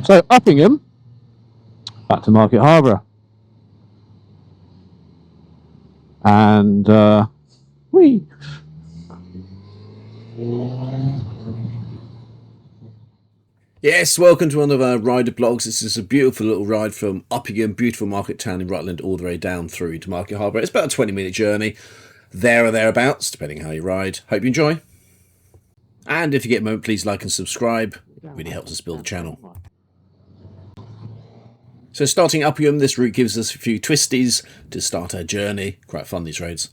So Uppingham, back to Market Harborough, and we. Yes, welcome to one of our rider blogs. This is a beautiful little ride from Uppingham, beautiful market town in Rutland, all the way down through to Market Harborough. It's about a 20-minute journey, there or thereabouts, depending how you ride. Hope you enjoy. And if you get a moment, please like and subscribe. It really helps us build the channel. So starting Uppingham, this route gives us a few twisties to start our journey. Quite fun, these roads.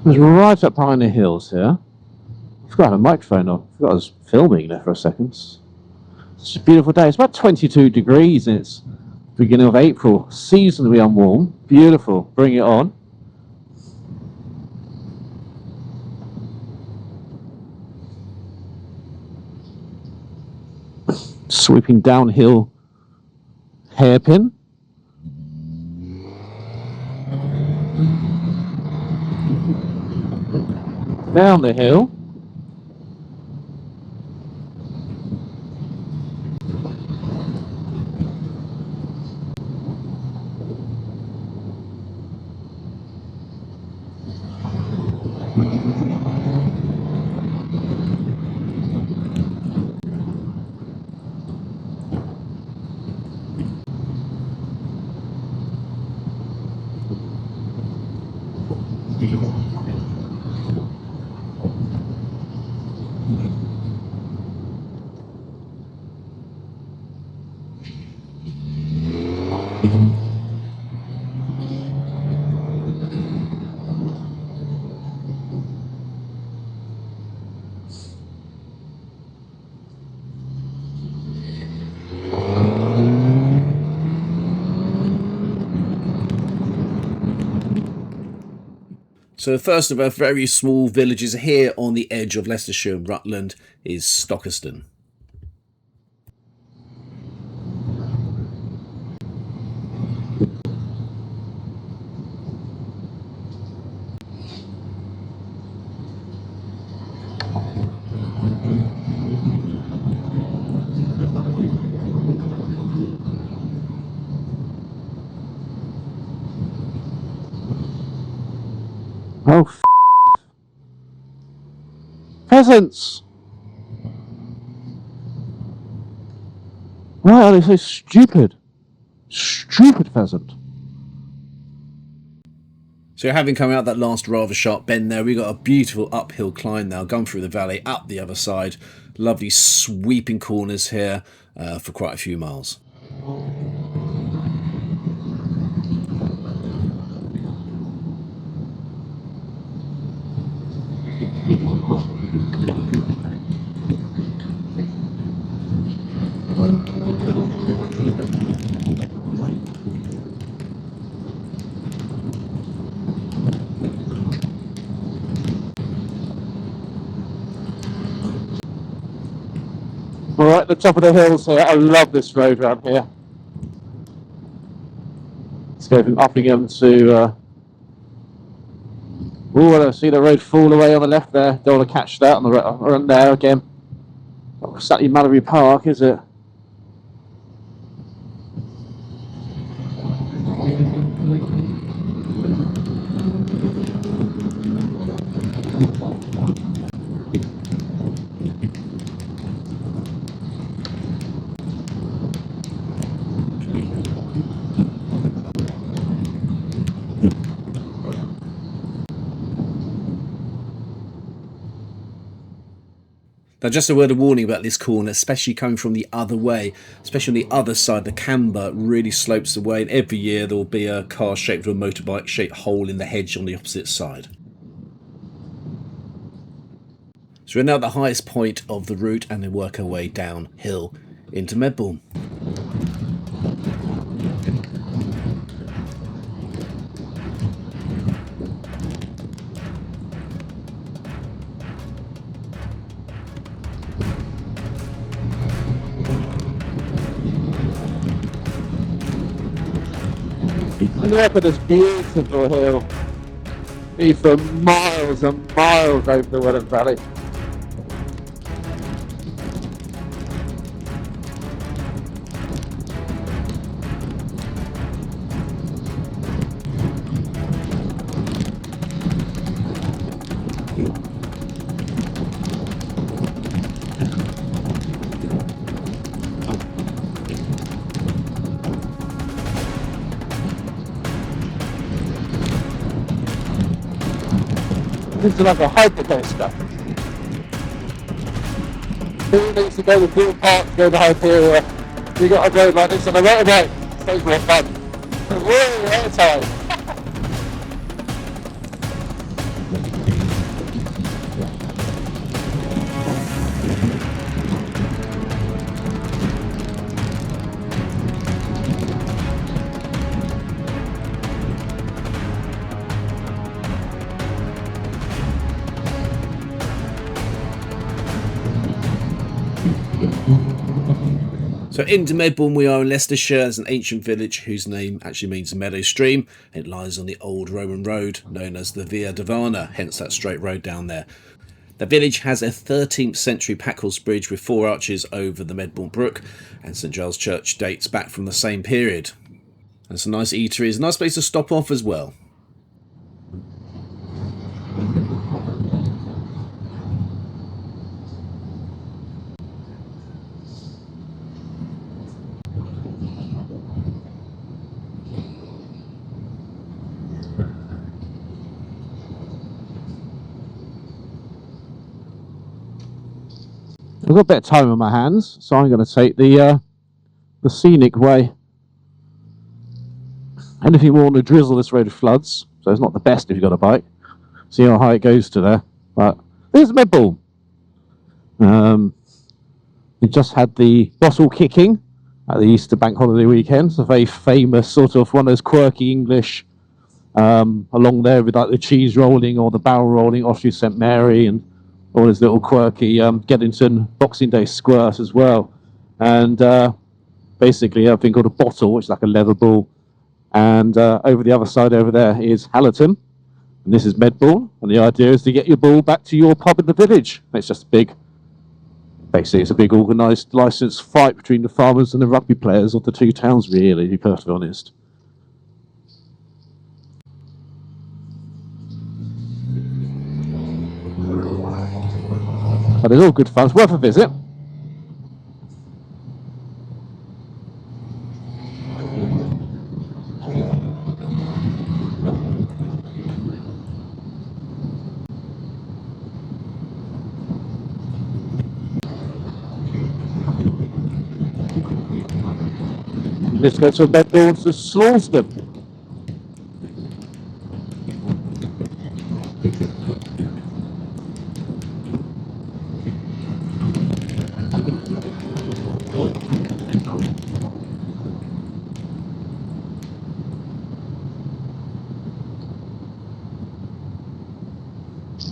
It's right up behind the hills here. I forgot I had a microphone on. I forgot I was filming there for a second. It's a beautiful day. It's about 22 degrees and it's beginning of April. Seasonably unwarm. Beautiful. Bring it on. Sweeping downhill hairpin. Down the hill. So the first of our very small villages here on the edge of Leicestershire and Rutland is Slawston. Oh, peasants! Why are they so stupid? Stupid pheasant. So having come out that last rather sharp bend there, we've got a beautiful uphill climb now, going through the valley, up the other side. Lovely sweeping corners here for quite a few miles. We're right at the top of the hills here. I love this road around here. Let's go from Uppingham to... Oh, I see the road fall away on the left there. Don't want to catch that on the run there again. Not exactly Mallory Park, is it? Now Now, just a word of warning about this corner, especially coming from the other way, especially on the other side, the camber really slopes away, and every year there will be a car-shaped or a motorbike-shaped hole in the hedge on the opposite side. So we're now at the highest point of the route and then work our way downhill into Medbourne. Look at this beautiful hill. Be for miles and miles over the Welland Valley. This is like a hypercoaster. Who needs to go to Thorpe Park to go to Hyperion? You got to go like this on a motorbike. So much fun. Woo, airtime. So into Medbourne we are in Leicestershire. It's an ancient village whose name actually means meadow stream. It lies on the old Roman road known as the Via Divana, hence that straight road down there. The village has a 13th century packhorse bridge with 4 arches over the Medbourne Brook, and St Giles Church dates back from the same period. And some nice eateries, a nice place to stop off as well. I've got a bit of time on my hands, so I'm going to take the scenic way. Anything more on the drizzle, this road floods, so it's not the best if you've got a bike. See how high it goes to there. But there's Medbourne. We just had the bottle kicking at the Easter bank holiday weekend. It's a very famous sort of one of those quirky English along there with like the cheese rolling or the barrel rolling off to St Mary and all those little quirky Geddington Boxing Day squirts as well. And basically a thing called a bottle, which is like a leather ball. And over the other side over there is Hallerton. And this is Medbourne. And the idea is to get your ball back to your pub in the village. It's just a big, basically it's a big organised licensed fight between the farmers and the rugby players of the two towns, really, to be perfectly honest. But it's all good fun. It's worth a visit. Let's go to Medbourne to Slawston.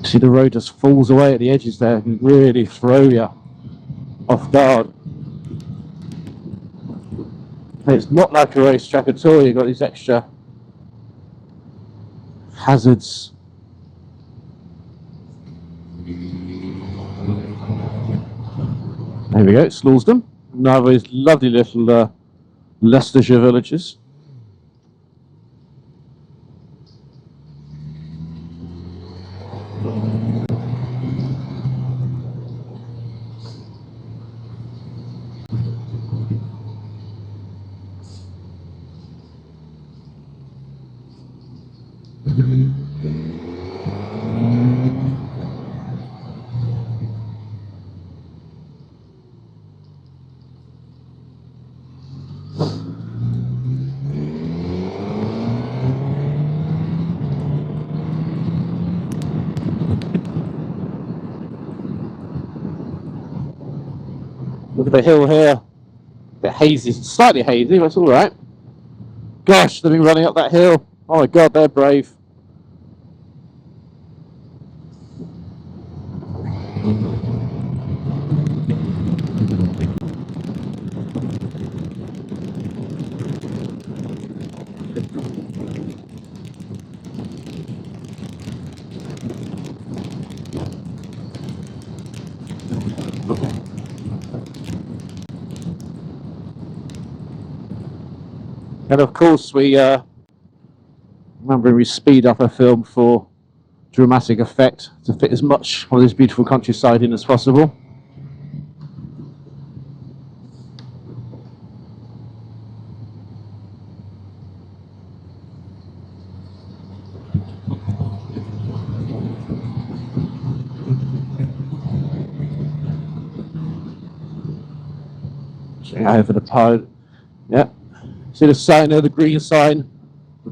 See, the road just falls away at the edges there and really throw you off guard. It's not like a racetrack at all. You've got these extra hazards. There we go, Slawston. Another of these lovely little Leicestershire villages. Look at the hill here. A bit hazy, slightly hazy, but it's all right. Gosh, they've been running up that hill. Oh my God, they're brave. And of course, remember we speed up a film for dramatic effect to fit as much of this beautiful countryside in as possible. Over the pile, yeah. See the sign there, the green sign,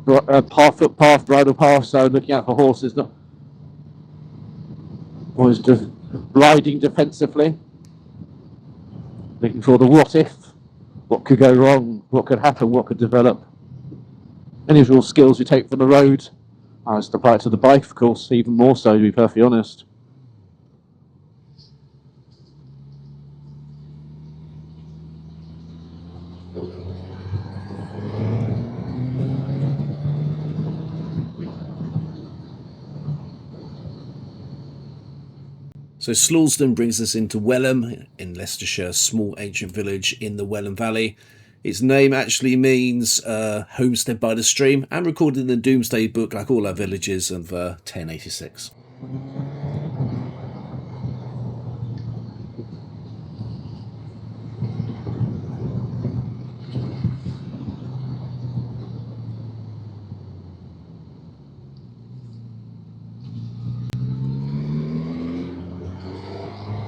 footpath, bridle path. So looking out for horses, not always just riding defensively, looking for the what if, what could go wrong, what could happen, what could develop. Any visual skills you take from the road. It's the apply to the bike, of course, even more so, to be perfectly honest. So Slawston brings us into Welland in Leicestershire, a small ancient village in the Welland Valley. Its name actually means homestead by the stream, and recorded in the Domesday Book, like all our villages, of 1086.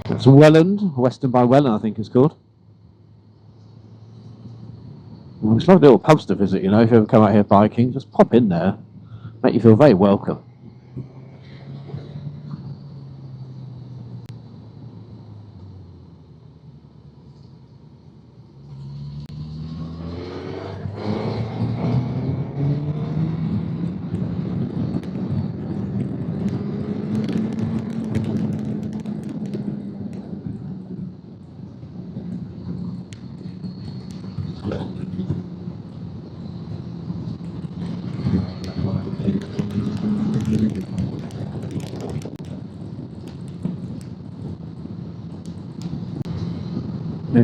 It's Welland, Western by Welland, I think it's called. Well, it's like little pubs to visit, you know, if you ever come out here biking, just pop in there, make you feel very welcome.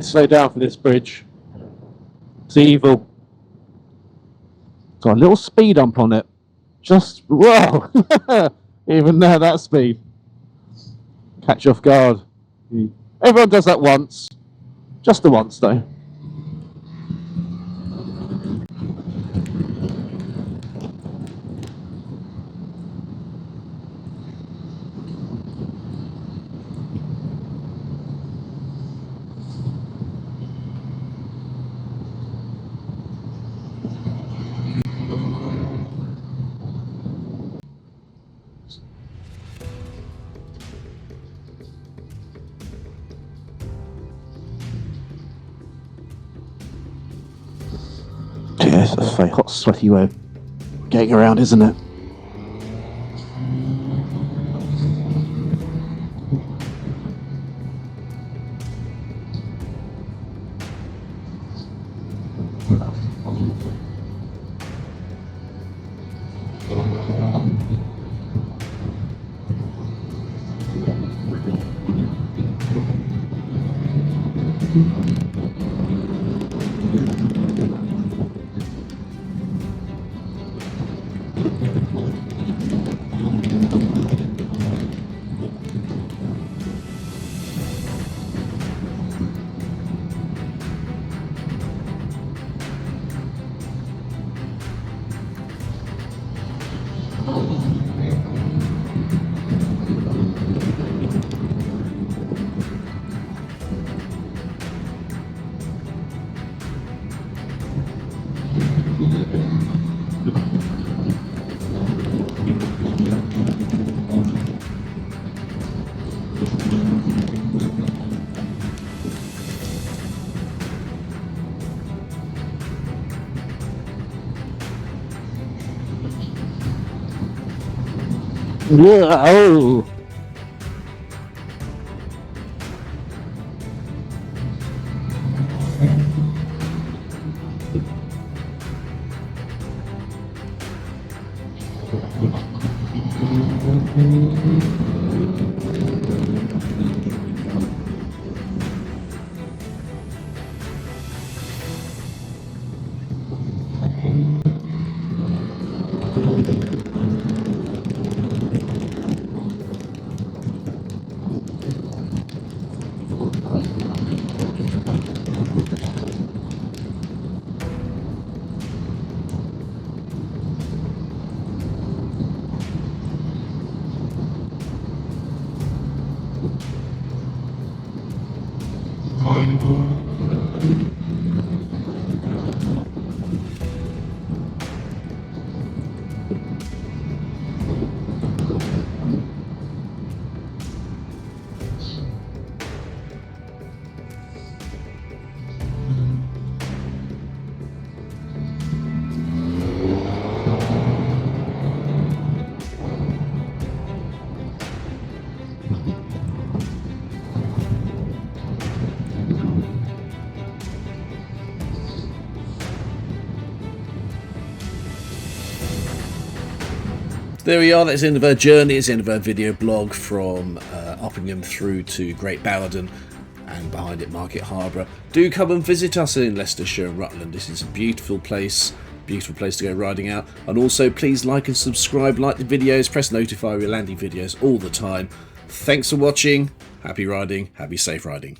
Slow down for this bridge. It's evil. It's got a little speed bump on it. Just, whoa! Even there, that speed. Catch you off guard. Everyone does that once. Just the once, though. Yeah, it's a very hot, sweaty way of getting around, isn't it? Yeah, oh. There we are, that's the end of our journey, it's the end of our video blog from Uppingham through to Great Bowden and behind it Market Harborough. Do come and visit us in Leicestershire and Rutland. This is a beautiful place to go riding out. And also please like and subscribe, like the videos, press notify, we're landing videos all the time. Thanks for watching, happy riding, happy safe riding.